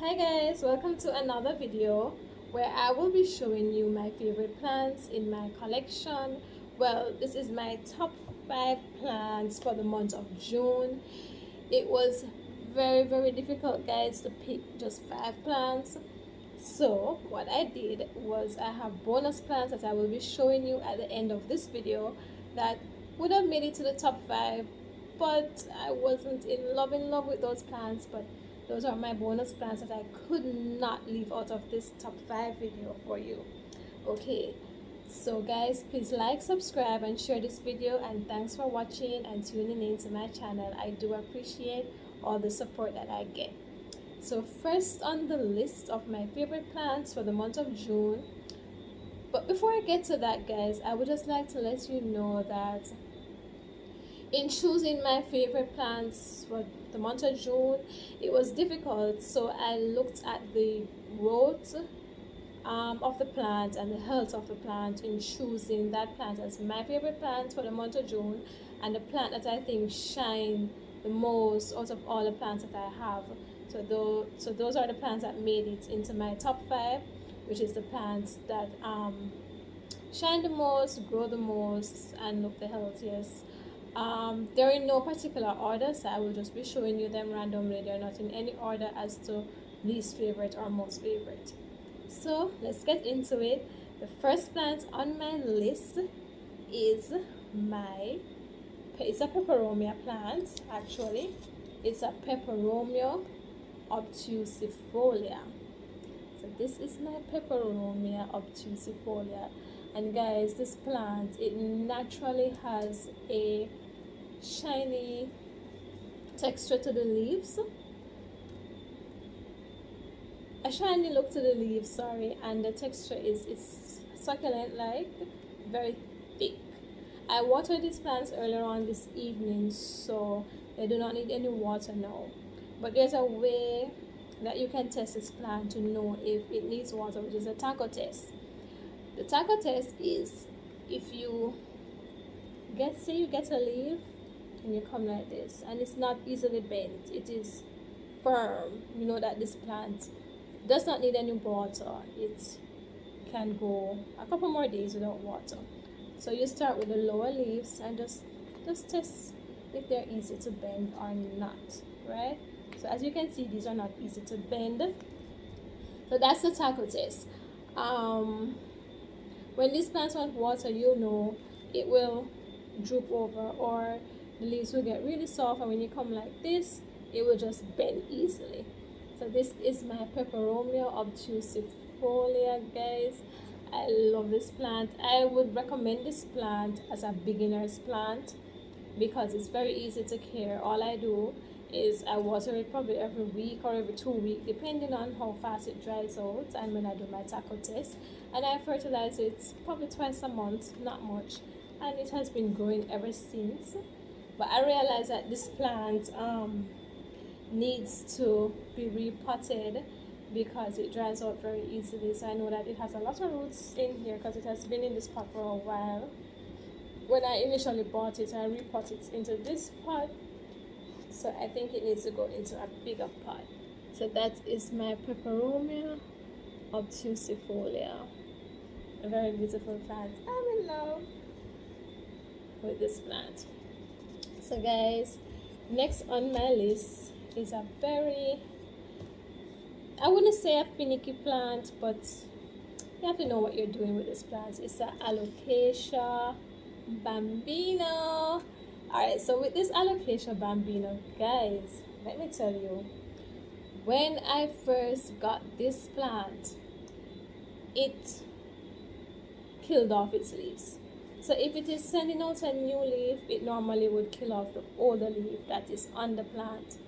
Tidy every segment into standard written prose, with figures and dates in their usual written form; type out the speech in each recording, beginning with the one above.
Hi guys, welcome to another video where I will be showing you my favorite plants in my collection. Well, this is my top 5 plants for the month of June. It was very difficult, guys, to pick just 5 plants. So what I did was I have bonus plants that I will be showing you at the end of this video that would have made it to the top 5, but I wasn't in love with those plants. But those are my bonus plants that I could not leave out of this top 5 video for you. Okay, so guys, please like, subscribe and share this video, and thanks for watching and tuning in to my channel. I do appreciate all the support that I get. So first on the list of my favorite plants for the month of June, but before I get to that, guys, I would just like to let you know that in choosing my favorite plants for the month of June, it was difficult. So I looked at the growth of the plant and the health of the plant in choosing that plant as my favorite plant for the month of June, and the plant that I think shine the most out of all the plants that I have. So those are the plants that made it into my top 5, which is the plants that shine the most, grow the most, and look the healthiest. They're in no particular order, so I will just be showing you them randomly. They're not in any order as to least favorite or most favorite. So let's get into it. The first plant on my list is it's a peperomia plant. Actually, it's a peperomia obtusifolia. So this is my peperomia obtusifolia, and guys, this plant, it naturally has a shiny texture to the leaves, a shiny look to the leaves, sorry, and the texture is succulent, like very thick. I watered these plants earlier on this evening, so they do not need any water now. But there's a way that you can test this plant to know if it needs water, which is a taco test. The taco test is if you say you get a leaf and you come like this and it's not easily bent, it is firm, you know that this plant does not need any water. It can go a couple more days without water. So you start with the lower leaves and just test if they're easy to bend or not, right? So as you can see, these are not easy to bend. So that's the taco test. When these plants want water, you know it will droop over, or the leaves will get really soft, and when you come like this, it will just bend easily. So this is my peperomia obtusifolia, guys. I love this plant. I would recommend this plant as a beginner's plant because it's very easy to care. All I do is I water it probably every week or every 2 weeks, depending on how fast it dries out and when I do my taco test. And I fertilize it probably twice a month, not much, and it has been growing ever since. But I realized that this plant needs to be repotted because it dries out very easily. So I know that it has a lot of roots in here because it has been in this pot for a while. When I initially bought it, I repotted it into this pot, so I think it needs to go into a bigger pot. So that is my peperomia obtusifolia, a very beautiful plant. I'm in love with this plant. So guys, next on my list is a very, I wouldn't say a finicky plant, but you have to know what you're doing with this plant. It's a alocasia bambino. Alright, so with this alocasia bambino, guys, let me tell you, when I first got this plant, it killed off its leaves. So if it is sending out a new leaf, it normally would kill off the older leaf that is on the plant.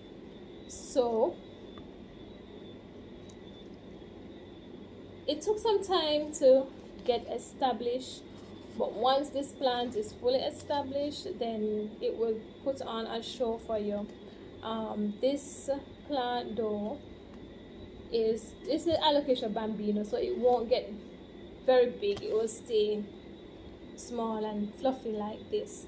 So it took some time to get established, but once this plant is fully established, then it will put on a show for you. This plant though is an alocasia bambino, so it won't get very big. It will stay small and fluffy like this.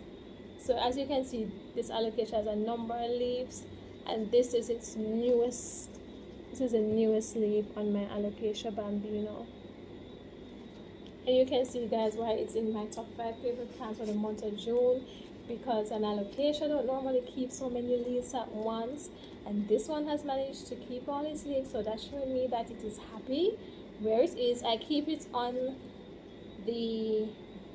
So as you can see, this alocasia has a number of leaves, and this is its newest This is the newest leaf on my alocasia bambino. And you can see, guys, why it's in my top 5 favorite plants for the month of June, because an alocasia don't normally keep so many leaves at once, and this one has managed to keep all its leaves, so that's showing me that it is happy where it is. I keep it on the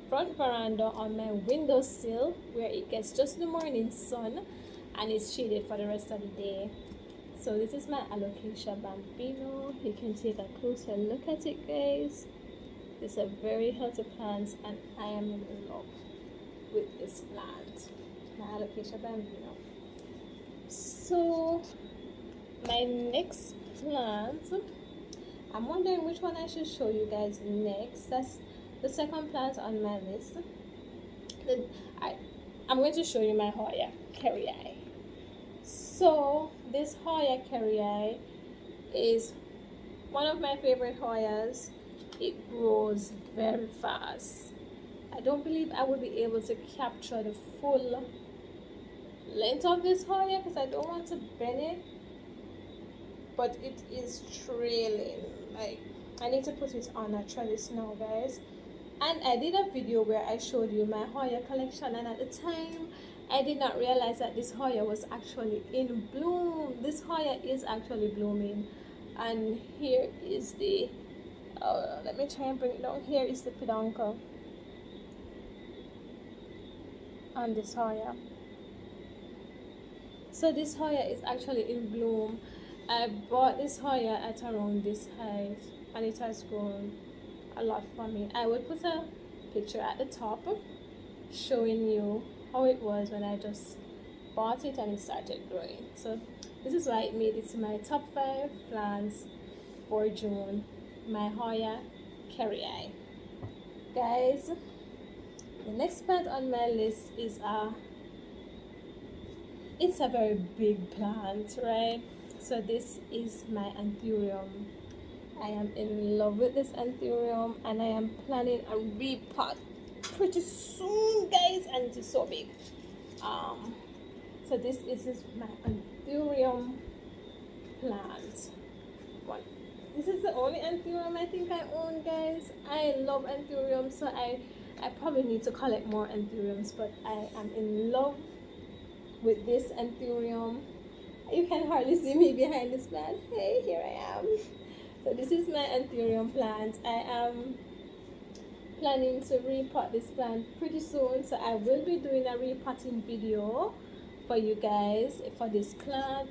front veranda on my windowsill where it gets just the morning sun and it's shaded for the rest of the day. So this is my alocasia bambino. You can take a closer look at it, guys. It's a very healthy plant and I am in love with this plant, my alocasia bambino. So my next plant, I'm wondering which one I should show you guys next. That's the second plant on my list. I'm going to show you my Hoya kerrii. So this Hoya kerrii is one of my favorite Hoyas. It grows very fast. I don't believe I will be able to capture the full length of this Hoya because I don't want to bend it, but it is trailing. Like, I need to put it on a trellis now, guys. And I did a video where I showed you my Hoya collection, and at the time I did not realize that this Hoya was actually in bloom. This Hoya is actually blooming, and here is the let me try and bring it down. Here is the peduncle on this Hoya. So this Hoya is actually in bloom. I bought this Hoya at around this height and it has grown a lot for me. I would put a picture at the top showing you how it was when I just bought it and it started growing. So this is why it made it to my top 5 plants for June, my Hoya kerrii. Guys, the next plant on my list is it's a very big plant, right? So this is my anthurium. I am in love with this anthurium and I am planning a repot pretty soon, guys, and it is so big. So this is my anthurium plant. This is the only anthurium I think I own, guys. I love anthurium, so I probably need to collect more anthuriums, but I am in love with this anthurium. You can hardly see me behind this plant. Hey, here I am. So this is my anthurium plant. I am planning to repot this plant pretty soon, so I will be doing a repotting video for you guys for this plant.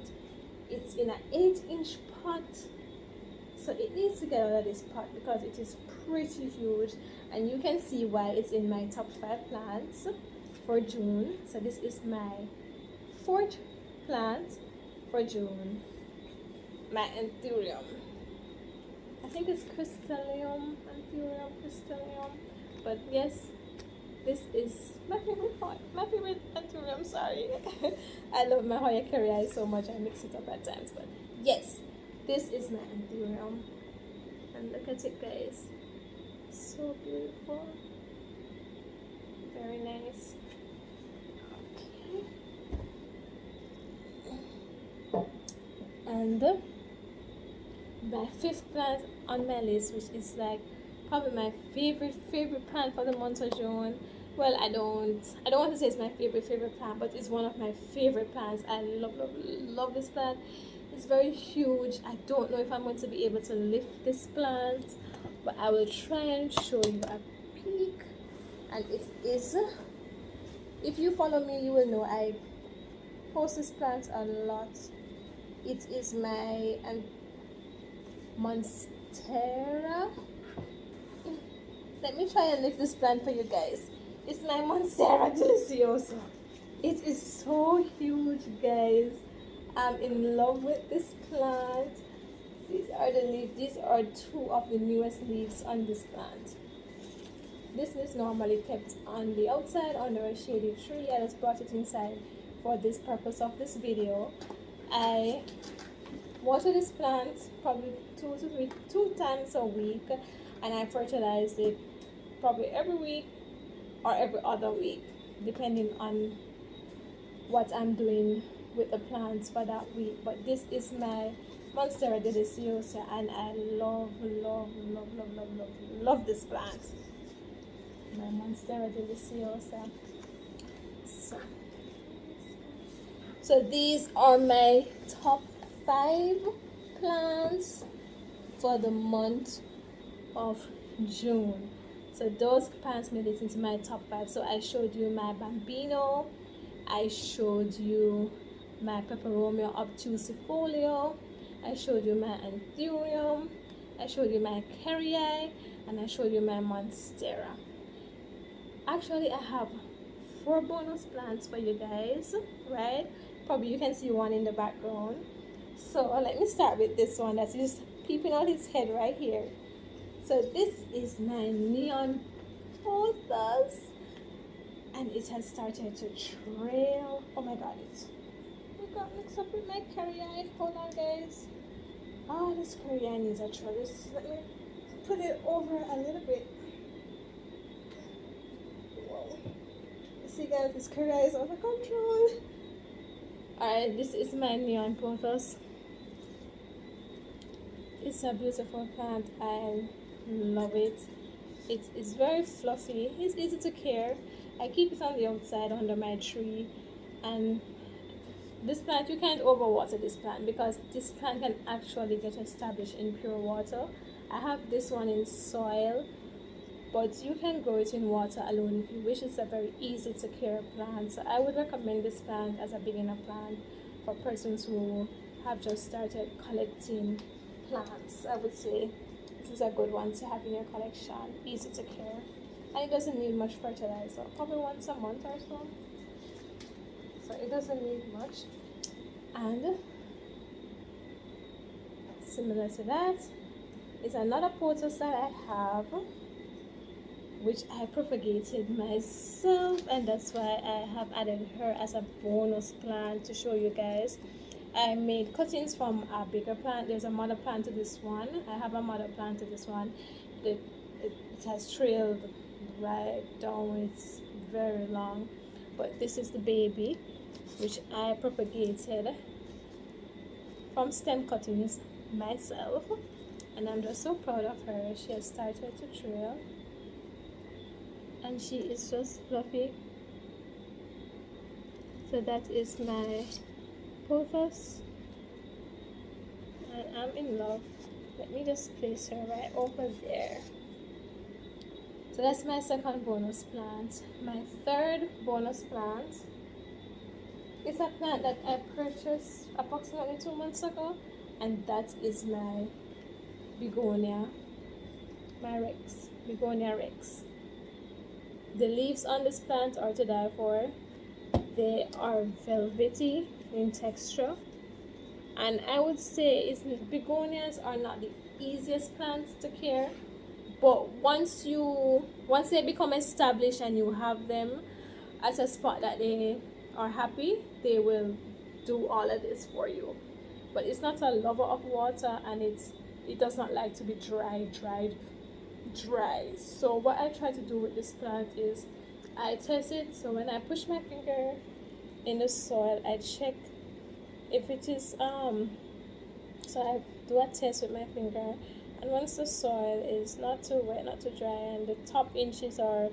It's in an 8-inch pot, so it needs to get out of this pot because it is pretty huge, and you can see why it's in my top 5 plants for June. So this is my 4th plant for June, my anthurium. I think it's crystallium, anthurium, crystallium, but yes, this is my favorite anthurium. Sorry. I love my Hoya kerrii so much I mix it up at times, but yes, this is my anthurium, and look at it, guys, so beautiful, very nice. Okay. And my 5th plant on my list, which is like probably my favorite plant for the month of June. Well, I don't want to say it's my favorite plant, but it's one of my favorite plants. I love this plant. It's very huge. I don't know if I'm going to be able to lift this plant, but I will try and show you a peek. And it is, if you follow me, you will know I post this plant a lot. It is my Monstera. Let me try and lift this plant for you guys. It's my Monstera deliciosa. It is so huge, guys. I'm in love with this plant. These are the leaves. These are 2 of the newest leaves on this plant. This is normally kept on the outside under a shady tree. I just brought it inside for this purpose of this video. I water this plant probably 2 times a week, and I fertilize it probably every week or every other week, depending on what I'm doing with the plants for that week. But this is my Monstera deliciosa, and I love, love, love, love, love, love, love this plant. My Monstera deliciosa. So these are my top 5 plants for the month of June. So those plants made it into my top 5. So I showed you my Bambino, I showed you my Peperomia obtusifolio, I showed you my Anthurium, I showed you my Kerrii, and I showed you my Monstera. Actually, I have 4 bonus plants for you guys, right? Probably you can see one in the background. So let me start with this one that's just peeping out his head right here. So this is my neon pothos, and it has started to trail. Oh my god, it got mixed up with my Kerrii. Hold on, guys. Oh, this Kerrii needs a trail. Let me put it over a little bit. Whoa. See guys, this Kerrii is out of control. Alright, this is my neon pothos. It's a beautiful plant. I love it. It is very fluffy. It's easy to care. I keep it on the outside under my tree, and this plant, you can't overwater this plant because this plant can actually get established in pure water. I have this one in soil, but you can grow it in water alone if you wish. It's a very easy to care plant. So I would recommend this plant as a beginner plant for persons who have just started collecting plants. I would say this is a good one to have in your collection. Easy to care, and it doesn't need much fertilizer, probably once a month or so. So it doesn't need much. And similar to that is another pothos that I have, which I propagated myself, and that's why I have added her as a bonus plant to show you guys. I made cuttings from a bigger plant. There's a mother plant to this one. I have a mother plant to this one. It has trailed right down. It's very long, but this is the baby, which I propagated from stem cuttings myself, and I'm just so proud of her. She has started to trail, and she is just fluffy. So that is my pothos, and I'm in love. Let me just place her right over there. So that's my second bonus plant. My third bonus plant is a plant that I purchased approximately 2 months ago, and that is my begonia rex. The leaves on this plant are to die for. They are velvety in texture, and I would say begonias are not the easiest plants to care, but once they become established and you have them at a spot that they are happy, they will do all of this for you. But it's not a lover of water, and it does not like to be dry. So what I try to do with this plant is I test it. So when I push my finger in the soil, I check if it is so I do a test with my finger, and once the soil is not too wet, not too dry, and the top inches are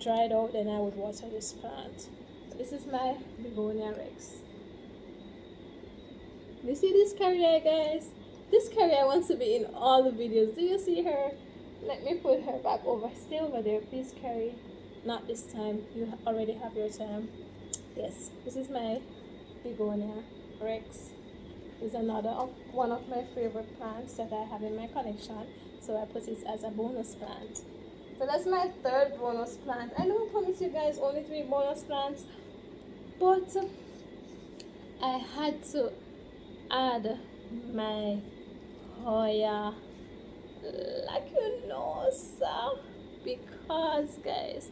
dried out, then I would water this plant. This is my begonia rex. You see this Kerrii, guys? This Kerrii wants to be in all the videos. Do you see her? Let me put her back over. Stay over there, please, Kerrii. Not this time. You already have your time. Yes, this is my begonia rex. Is another one of my favorite plants that I have in my collection. So I put it as a bonus plant. So that's my third bonus plant. I know I promised you guys only 3 bonus plants, but I had to add my Hoya lacunosa because, guys,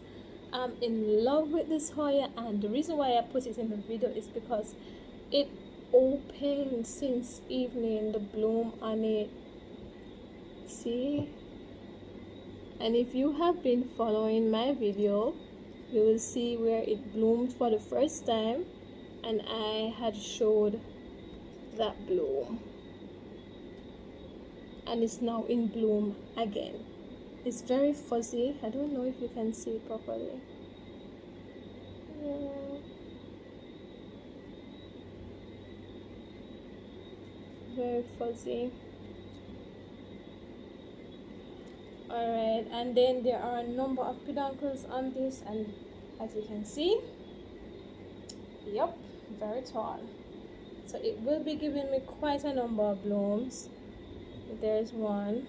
I'm in love with this Hoya, and the reason why I put it in the video is because it opened since evening, the bloom on it. See? And if you have been following my video, you will see where it bloomed for the first time, and I had showed that bloom. and it's now in bloom again. It's very fuzzy. I don't know if you can see it properly. Yeah. Very fuzzy. Alright, and then there are a number of peduncles on this, and as you can see, yep, very tall. So it will be giving me quite a number of blooms. There's 1,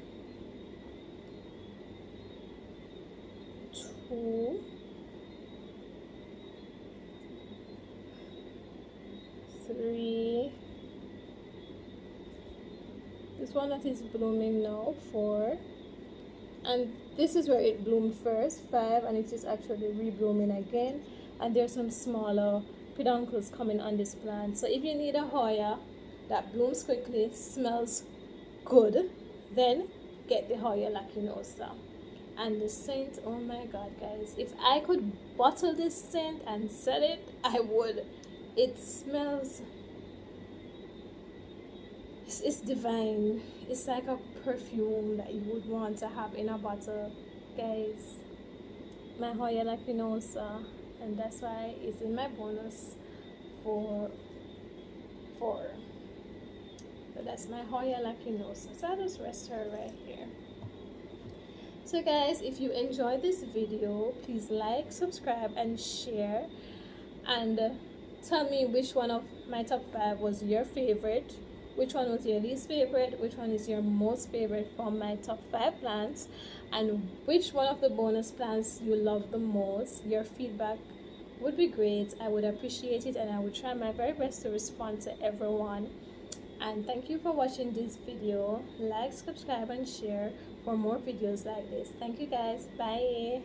2, 3. This one that is blooming now, 4. And this is where it bloomed first, 5, and it is actually reblooming again. And there's some smaller peduncles coming on this plant. So if you need a Hoya that blooms quickly, smells good, then get the Hoya lacinosa. And the scent, oh my god guys, if I could bottle this scent and sell it, I would. It smells, it's divine. It's like a perfume that you would want to have in a bottle, guys. My Hoya lacinosa, and that's why it's in my bonus for 4. So that's my Hoya lacinosa. So I'll just rest her right here. So guys, if you enjoyed this video, please like, subscribe, and share. And tell me which one of my top 5 was your favorite, which one was your least favorite, which one is your most favorite from my top 5 plants, and which one of the bonus plants you love the most. Your feedback would be great. I would appreciate it, and I would try my very best to respond to everyone. And thank you for watching this video. Like, subscribe, and share for more videos like this. Thank you guys. Bye.